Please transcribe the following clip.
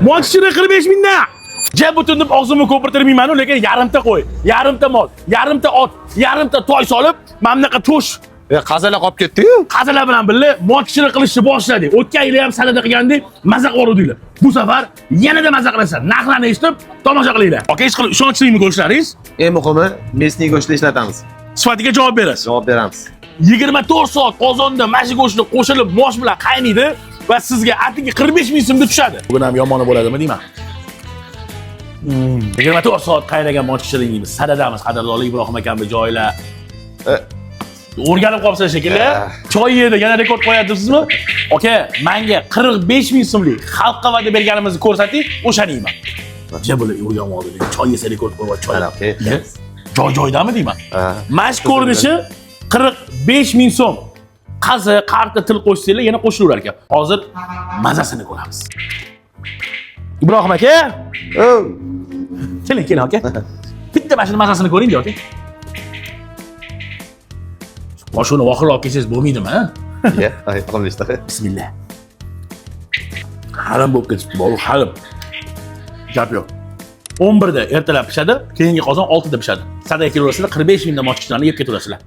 Mochishini 45 mingdan. Jab butun deb og'zimni ko'pirtirmayman, lekin yarimta qo'y, yarimta mol, yarimta ot, yarimta toy solib, mana bunaqa to'sh Qazalar qolib ketdi-yu. qazalar bilan birga mochishini qilishni boshladik. O'tgan yili ham sanada qilgandek maza qiluvdinglar. Bu safar yanada maza qilasizlar. Narxlarni eshitib tomosha qilinglar. Aka, hech qilib ishonchli go'shtlaringiz Eng muhimi, mesniy go'shtni ishlatamiz. sifatiga javob berasiz. Javob beramiz. 24 soat qozonda mana shu go'shtni qo'shilib mosh bilan qaynaydi va sizga atiga 45 ming so'mga tushadi. Bugun ham yomoni bo'ladimi deyman. 24 soat qaynagan mochishchiligimiz sadadamiz, qadrdonlar Ibrohim akamning joylar. O'rganib qolibsiz shekilli. Choy yedi, yana rekord qo'yadingizmi? Aka, menga 45 ming so'mlik xalqqa va'da berganimizni ko'rsating, o'shaniyman. Jabuli o'rganib oldi. Choy yesa rekord qo'yib, choy. Joy-joydami deyman. Mash ko'rinishi 45 ming so'm. Qazi, qarta til qo'shsanglar yana qo'shilaverar ekan. Hozir mazasini ko'ramiz. Ibrohim aka, keling aka. Bitta mana shuni mazasini ko'ring aka. Mashina oxirga olib kelsangiz bo'lmaydimi, ha? Ya, qilishdi. Bismillah. Haram bo'lib ketibdi, bu haram. Gap yo'q. 11 da ertalab pishadi, keyingi qozon 6 da pishadi. Sada kelurasizlar, 45 mingdan mochkichlarni yeb ketaverasizlar.